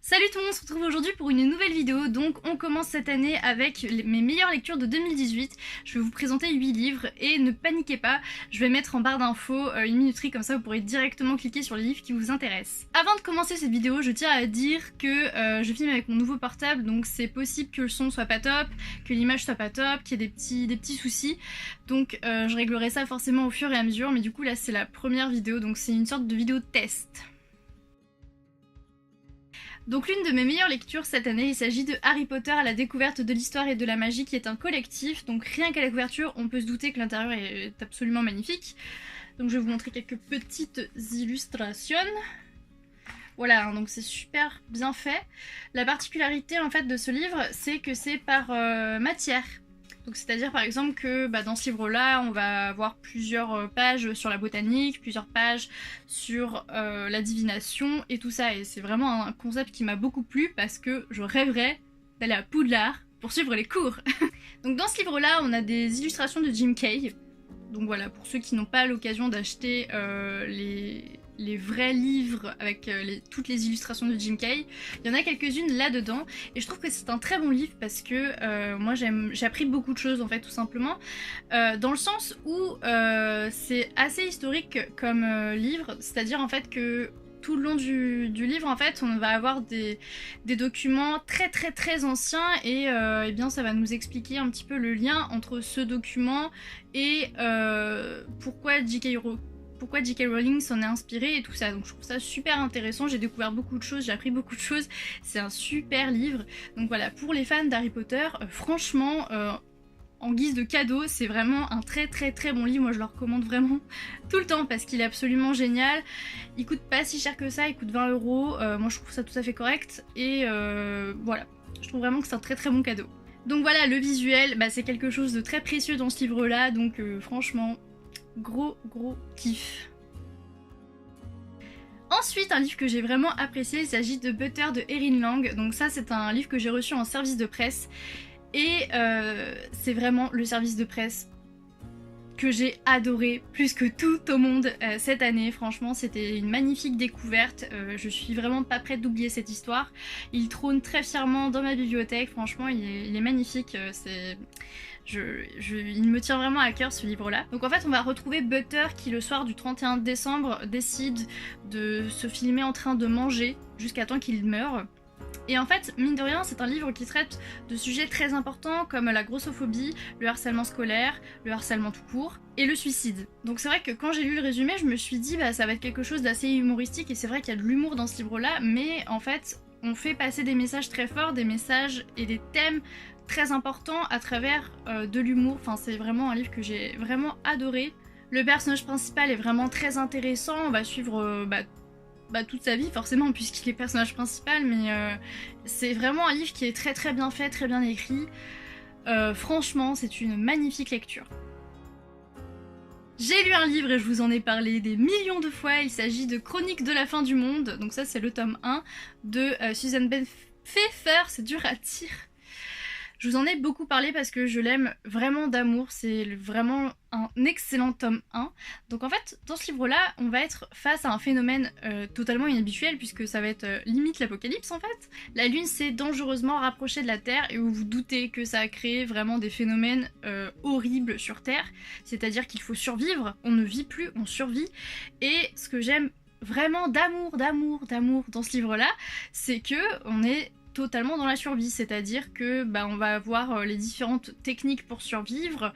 Salut tout le monde, on se retrouve aujourd'hui pour une nouvelle vidéo. Donc on commence cette année avec mes meilleures lectures de 2018. Je vais vous présenter 8 livres et ne paniquez pas, je vais mettre en barre d'infos une minuterie, comme ça vous pourrez directement cliquer sur les livres qui vous intéressent. Avant de commencer cette vidéo, je tiens à dire que je filme avec mon nouveau portable, donc c'est possible que le son soit pas top, que l'image soit pas top, qu'il y ait des petits soucis. Donc je réglerai ça forcément au fur et à mesure, mais du coup là c'est la première vidéo, donc c'est une sorte de vidéo test. Donc l'une de mes meilleures lectures cette année, il s'agit de Harry Potter à la découverte de l'histoire et de la magie, qui est un collectif. Donc rien qu'à la couverture, on peut se douter que l'intérieur est absolument magnifique. Donc je vais vous montrer quelques petites illustrations. Voilà, donc c'est super bien fait. La particularité en fait de ce livre, c'est que c'est par matière. Donc c'est-à-dire par exemple que dans ce livre-là, on va avoir plusieurs pages sur la botanique, plusieurs pages sur la divination et tout ça. Et c'est vraiment un concept qui m'a beaucoup plu parce que je rêverais d'aller à Poudlard pour suivre les cours. Donc dans ce livre-là, on a des illustrations de Jim Kay. Donc voilà, pour ceux qui n'ont pas l'occasion d'acheter les vrais livres avec toutes les illustrations de Jim Kay, il y en a quelques-unes là-dedans, et je trouve que c'est un très bon livre parce que moi j'ai appris beaucoup de choses en fait, tout simplement, dans le sens où c'est assez historique comme livre, c'est-à-dire en fait que tout le long du livre, en fait, on va avoir des documents très anciens et eh bien ça va nous expliquer un petit peu le lien entre ce document et pourquoi J.K. Rowling s'en est inspirée et tout ça. Donc je trouve ça super intéressant, j'ai découvert beaucoup de choses, j'ai appris beaucoup de choses, c'est un super livre. Donc voilà, pour les fans d'Harry Potter, franchement, en guise de cadeau, c'est vraiment un très bon livre. Moi je le recommande vraiment tout le temps parce qu'il est absolument génial. Il coûte pas si cher que ça, il coûte 20 €. Moi je trouve ça tout à fait correct et voilà, je trouve vraiment que c'est un très bon cadeau. Donc voilà, le visuel, c'est quelque chose de très précieux dans ce livre là, donc franchement, gros kiff. Ensuite, un livre que j'ai vraiment apprécié, il s'agit de Butter de Erin Lang. Donc ça c'est un livre que j'ai reçu en service de presse. Et c'est vraiment le service de presse que j'ai adoré plus que tout au monde cette année. Franchement, c'était une magnifique découverte. Je suis vraiment pas prête d'oublier cette histoire. Il trône très fièrement dans ma bibliothèque. Franchement, il est magnifique. Il me tient vraiment à cœur ce livre-là. Donc en fait, on va retrouver Butter qui, le soir du 31 décembre, décide de se filmer en train de manger jusqu'à temps qu'il meure. Et en fait, mine de rien, c'est un livre qui traite de sujets très importants comme la grossophobie, le harcèlement scolaire, le harcèlement tout court et le suicide. Donc c'est vrai que quand j'ai lu le résumé, je me suis dit ça va être quelque chose d'assez humoristique, et c'est vrai qu'il y a de l'humour dans ce livre-là, mais en fait, on fait passer des messages très forts, des messages et des thèmes très importants à travers de l'humour. Enfin, c'est vraiment un livre que j'ai vraiment adoré. Le personnage principal est vraiment très intéressant, on va suivre toute sa vie forcément puisqu'il est personnage principal, mais c'est vraiment un livre qui est très bien fait, très bien écrit. Franchement, c'est une magnifique lecture. J'ai lu un livre et je vous en ai parlé des millions de fois, il s'agit de Chroniques de la fin du monde, donc ça c'est le tome 1 de Susan Ben Pfeffer, c'est dur à dire. Je vous en ai beaucoup parlé parce que je l'aime vraiment d'amour, c'est vraiment un excellent tome 1. Donc en fait, dans ce livre-là, on va être face à un phénomène totalement inhabituel puisque ça va être limite l'apocalypse en fait. La Lune s'est dangereusement rapprochée de la Terre et vous vous doutez que ça a créé vraiment des phénomènes horribles sur Terre. C'est-à-dire qu'il faut survivre, on ne vit plus, on survit. Et ce que j'aime vraiment d'amour dans ce livre-là, c'est que on est totalement dans la survie, c'est-à-dire que on va avoir les différentes techniques pour survivre.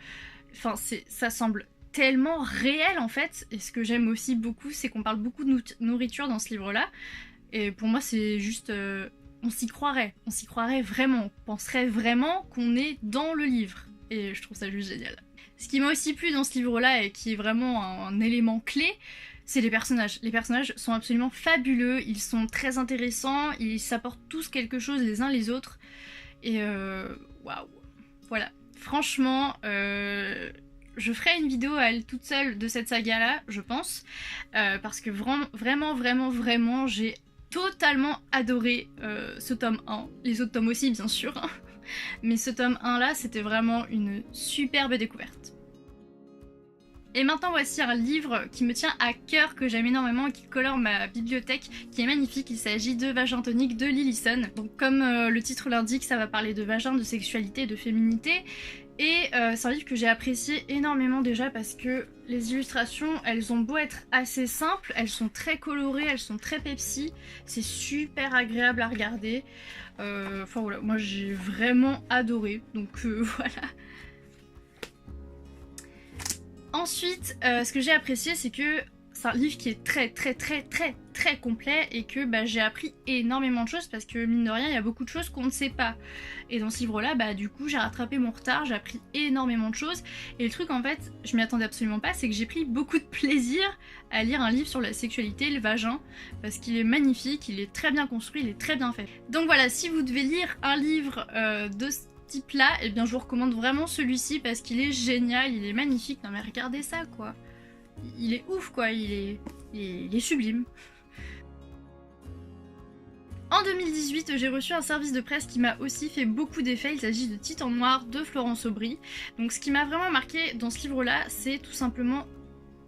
Enfin, ça semble tellement réel en fait, et ce que j'aime aussi beaucoup, c'est qu'on parle beaucoup de nourriture dans ce livre-là, et pour moi c'est juste... on s'y croirait vraiment, on penserait vraiment qu'on est dans le livre, et je trouve ça juste génial. Ce qui m'a aussi plu dans ce livre-là, et qui est vraiment un élément clé, c'est les personnages. Les personnages sont absolument fabuleux, ils sont très intéressants, ils s'apportent tous quelque chose les uns les autres. Et waouh. Voilà. Franchement, je ferai une vidéo à elle toute seule de cette saga-là, je pense. Parce que vraiment, j'ai totalement adoré ce tome 1. Les autres tomes aussi, bien sûr. Mais ce tome 1 là, c'était vraiment une superbe découverte. Et maintenant voici un livre qui me tient à cœur, que j'aime énormément et qui colore ma bibliothèque, qui est magnifique. Il s'agit de Vagin tonique de Lillison. Donc comme le titre l'indique, ça va parler de vagin, de sexualité, de féminité. Et c'est un livre que j'ai apprécié énormément déjà parce que les illustrations, elles ont beau être assez simples, elles sont très colorées, elles sont très Pepsi, c'est super agréable à regarder. Enfin voilà, moi j'ai vraiment adoré, donc voilà. Ensuite, ce que j'ai apprécié, c'est que c'est un livre qui est très complet et que j'ai appris énormément de choses parce que mine de rien, il y a beaucoup de choses qu'on ne sait pas. Et dans ce livre-là, du coup, j'ai rattrapé mon retard, j'ai appris énormément de choses. Et le truc, en fait, je m'y attendais absolument pas, c'est que j'ai pris beaucoup de plaisir à lire un livre sur la sexualité, le vagin, parce qu'il est magnifique, il est très bien construit, il est très bien fait. Donc voilà, si vous devez lire un livre de type là, eh bien je vous recommande vraiment celui-ci parce qu'il est génial, il est magnifique. Non mais regardez ça quoi, il est ouf quoi, il est sublime. En 2018, j'ai reçu un service de presse qui m'a aussi fait beaucoup d'effet. Il s'agit de Titan Noir de Florence Aubry. Donc ce qui m'a vraiment marqué dans ce livre-là, c'est tout simplement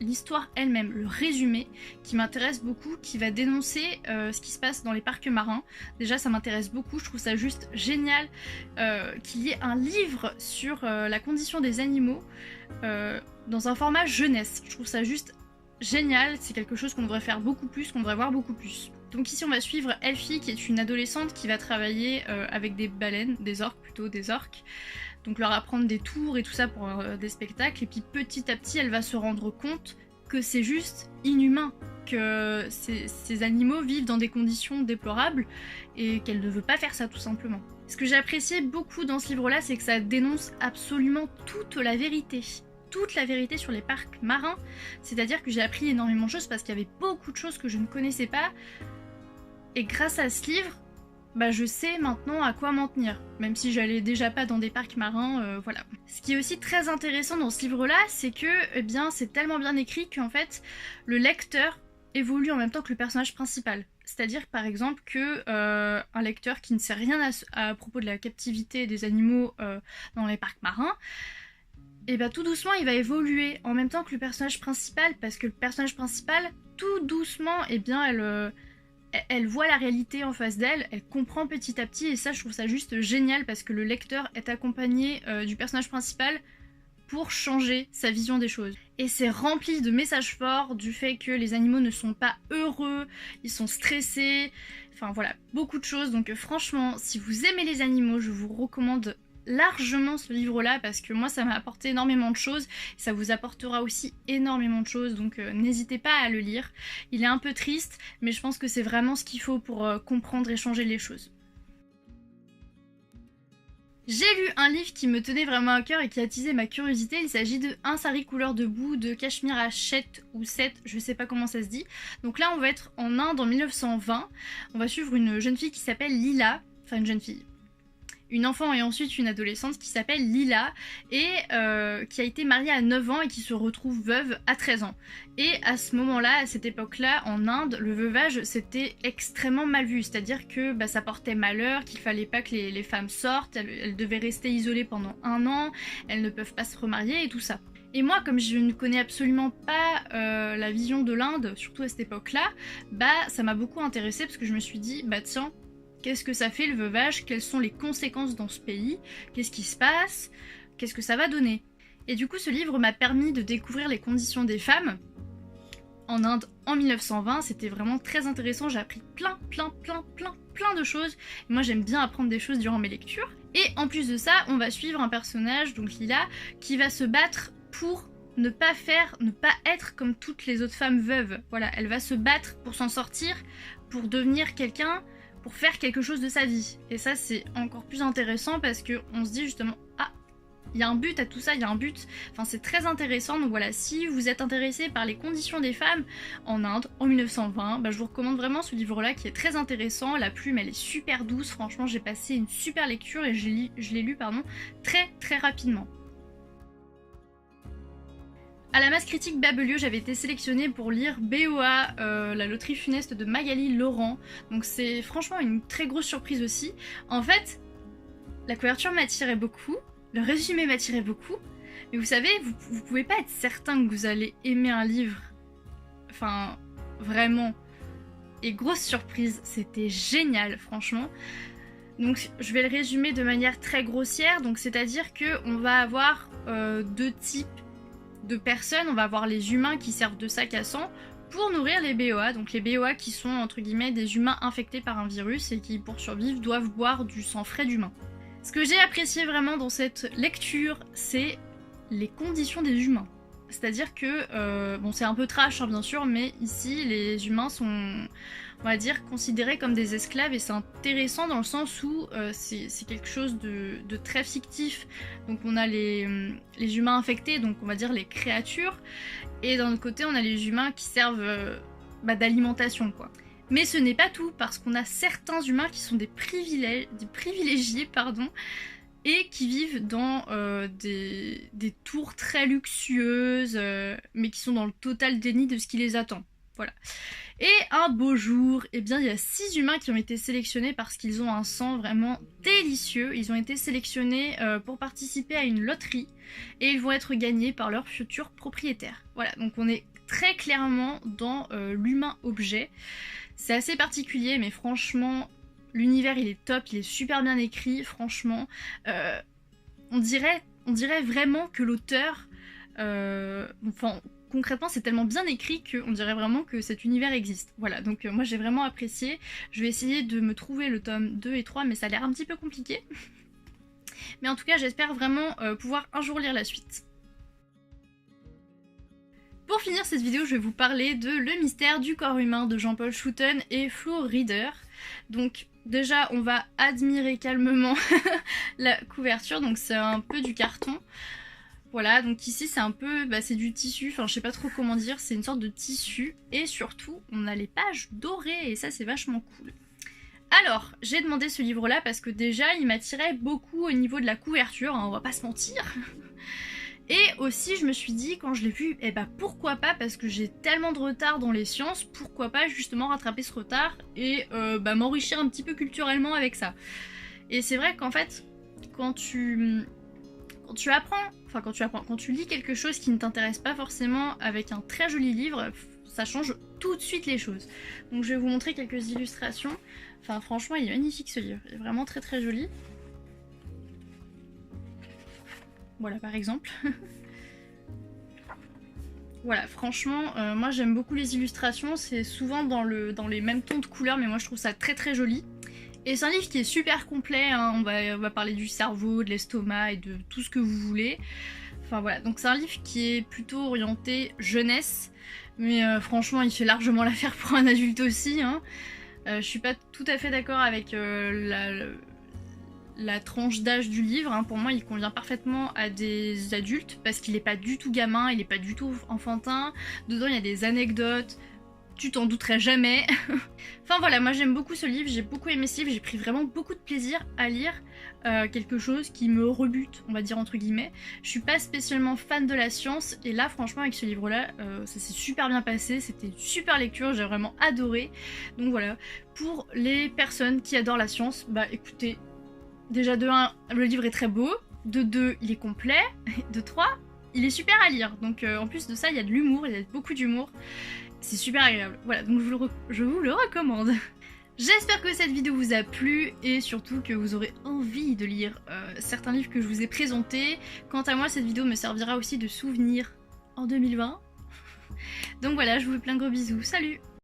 l'histoire elle-même, le résumé qui m'intéresse beaucoup, qui va dénoncer ce qui se passe dans les parcs marins. Déjà ça m'intéresse beaucoup, je trouve ça juste génial qu'il y ait un livre sur la condition des animaux dans un format jeunesse. Je trouve ça juste génial, c'est quelque chose qu'on devrait faire beaucoup plus, qu'on devrait voir beaucoup plus. Donc ici on va suivre Elfie qui est une adolescente qui va travailler avec des baleines, des orques plutôt, des orques. Donc leur apprendre des tours et tout ça pour des spectacles. Et puis petit à petit elle va se rendre compte que c'est juste inhumain, que ces animaux vivent dans des conditions déplorables et qu'elle ne veut pas faire ça tout simplement. Ce que j'ai apprécié beaucoup dans ce livre là, c'est que ça dénonce absolument toute la vérité. Toute la vérité sur les parcs marins. C'est-à-dire que j'ai appris énormément de choses parce qu'il y avait beaucoup de choses que je ne connaissais pas. Et grâce à ce livre, je sais maintenant à quoi m'en tenir, même si j'allais déjà pas dans des parcs marins, voilà. Ce qui est aussi très intéressant dans ce livre-là, c'est que c'est tellement bien écrit qu'en fait, le lecteur évolue en même temps que le personnage principal. C'est-à-dire par exemple que un lecteur qui ne sait rien à propos de la captivité des animaux dans les parcs marins, et tout doucement il va évoluer en même temps que le personnage principal, parce que le personnage principal, tout doucement, elle voit la réalité en face d'elle, elle comprend petit à petit, et ça je trouve ça juste génial parce que le lecteur est accompagné du personnage principal pour changer sa vision des choses. Et c'est rempli de messages forts du fait que les animaux ne sont pas heureux, ils sont stressés, enfin voilà, beaucoup de choses. Donc franchement, si vous aimez les animaux, je vous recommande largement ce livre-là parce que moi ça m'a apporté énormément de choses, ça vous apportera aussi énormément de choses, donc n'hésitez pas à le lire. Il est un peu triste, mais je pense que c'est vraiment ce qu'il faut pour comprendre et changer les choses. J'ai lu un livre qui me tenait vraiment à cœur et qui a attisé ma curiosité. Il s'agit de Un sari couleur de boue de Cachemire Chet ou 7, je sais pas comment ça se dit. Donc là on va être en Inde en 1920, on va suivre une jeune fille qui s'appelle Lila, enfin une jeune fille, une enfant et ensuite une adolescente qui s'appelle Lila et qui a été mariée à 9 ans et qui se retrouve veuve à 13 ans. Et à ce moment-là, à cette époque-là, en Inde, le veuvage c'était extrêmement mal vu, c'est-à-dire que ça portait malheur, qu'il fallait pas que les femmes sortent, elles devaient rester isolées pendant 1 an, elles ne peuvent pas se remarier et tout ça. Et moi, comme je ne connais absolument pas la vision de l'Inde, surtout à cette époque-là, ça m'a beaucoup intéressée parce que je me suis dit, tiens, qu'est-ce que ça fait le veuvage? Quelles sont les conséquences dans ce pays? Qu'est-ce qui se passe? Qu'est-ce que ça va donner? Et du coup, ce livre m'a permis de découvrir les conditions des femmes en Inde en 1920. C'était vraiment très intéressant. J'ai appris plein de choses. Et moi, j'aime bien apprendre des choses durant mes lectures. Et en plus de ça, on va suivre un personnage, donc Lila, qui va se battre pour ne pas être comme toutes les autres femmes veuves. Voilà, elle va se battre pour s'en sortir, pour devenir quelqu'un, pour faire quelque chose de sa vie. Et ça c'est encore plus intéressant parce que on se dit justement, ah, il y a un but à tout ça, il y a un but, enfin c'est très intéressant. Donc voilà, si vous êtes intéressé par les conditions des femmes en Inde en 1920, je vous recommande vraiment ce livre là qui est très intéressant. La plume elle est super douce, franchement j'ai passé une super lecture et je l'ai lu très rapidement. À la masse critique Babelio, j'avais été sélectionnée pour lire BOA, la loterie funeste de Magali Laurent. Donc c'est franchement une très grosse surprise aussi. En fait, la couverture m'attirait beaucoup, le résumé m'attirait beaucoup, Mais vous savez, vous pouvez pas être certain que vous allez aimer un livre. Enfin, vraiment. Et grosse surprise, c'était génial, franchement. Donc je vais le résumer de manière très grossière. Donc c'est-à-dire que on va avoir deux types de personnes. On va avoir les humains qui servent de sac à sang pour nourrir les BOA. Donc les BOA qui sont entre guillemets des humains infectés par un virus et qui pour survivre doivent boire du sang frais d'humain. Ce que j'ai apprécié vraiment dans cette lecture, c'est les conditions des humains. C'est-à-dire que, bon c'est un peu trash hein, bien sûr, mais ici les humains sont, on va dire, considérés comme des esclaves et c'est intéressant dans le sens où c'est quelque chose de très fictif. Donc on a les humains infectés, donc on va dire les créatures, et d'un autre côté on a les humains qui servent d'alimentation quoi. Mais ce n'est pas tout, parce qu'on a certains humains qui sont des privilégiés, pardon, et qui vivent dans des tours très luxueuses, mais qui sont dans le total déni de ce qui les attend. Voilà. Et un beau jour, eh bien, il y a 6 humains qui ont été sélectionnés parce qu'ils ont un sang vraiment délicieux. Ils ont été sélectionnés pour participer à une loterie et ils vont être gagnés par leur futur propriétaire. Voilà, donc on est très clairement dans l'humain-objet. C'est assez particulier, mais franchement... L'univers il est top, il est super bien écrit, franchement. On dirait vraiment que l'auteur... Enfin, concrètement c'est tellement bien écrit qu'on dirait vraiment que cet univers existe. Voilà, donc moi j'ai vraiment apprécié. Je vais essayer de me trouver le tome 2 et 3, mais ça a l'air un petit peu compliqué. Mais en tout cas j'espère vraiment pouvoir un jour lire la suite. Pour finir cette vidéo, je vais vous parler de Le mystère du corps humain de Jean-Paul Schouten et Flo Rieder. Donc déjà on va admirer calmement la couverture, donc c'est un peu du carton. Voilà, donc ici c'est un peu, c'est du tissu, enfin je sais pas trop comment dire, c'est une sorte de tissu. Et surtout on a les pages dorées et ça c'est vachement cool. Alors, j'ai demandé ce livre-là parce que déjà il m'attirait beaucoup au niveau de la couverture, hein, on va pas se mentir. Et aussi je me suis dit quand je l'ai vu, pourquoi pas, parce que j'ai tellement de retard dans les sciences, pourquoi pas justement rattraper ce retard et m'enrichir un petit peu culturellement avec ça. Et c'est vrai qu'en fait, quand tu lis quelque chose qui ne t'intéresse pas forcément avec un très joli livre, ça change tout de suite les choses. Donc je vais vous montrer quelques illustrations. Enfin franchement il est magnifique ce livre, il est vraiment très très joli. Voilà par exemple. Voilà, franchement, moi j'aime beaucoup les illustrations, c'est souvent dans les mêmes tons de couleurs, mais moi je trouve ça très très joli. Et c'est un livre qui est super complet, hein. On va parler du cerveau, de l'estomac et de tout ce que vous voulez. Enfin voilà, donc c'est un livre qui est plutôt orienté jeunesse, mais franchement il fait largement l'affaire pour un adulte aussi, hein. Je suis pas tout à fait d'accord avec la tranche d'âge du livre, hein. Pour moi il convient parfaitement à des adultes parce qu'il est pas du tout gamin, il est pas du tout enfantin. Dedans il y a des anecdotes, tu t'en douterais jamais. Enfin voilà, moi j'aime beaucoup ce livre, j'ai beaucoup aimé ce livre, j'ai pris vraiment beaucoup de plaisir à lire quelque chose qui me rebute, on va dire entre guillemets. Je suis pas spécialement fan de la science et là franchement avec ce livre là ça s'est super bien passé, c'était une super lecture, j'ai vraiment adoré. Donc voilà, pour les personnes qui adorent la science, écoutez, déjà de 1, le livre est très beau, de 2, il est complet, de 3, il est super à lire. Donc en plus de ça, il y a de l'humour, il y a beaucoup d'humour. C'est super agréable. Voilà, donc je vous le recommande. J'espère que cette vidéo vous a plu et surtout que vous aurez envie de lire certains livres que je vous ai présentés. Quant à moi, cette vidéo me servira aussi de souvenir en 2020. Donc voilà, je vous fais plein de gros bisous. Salut!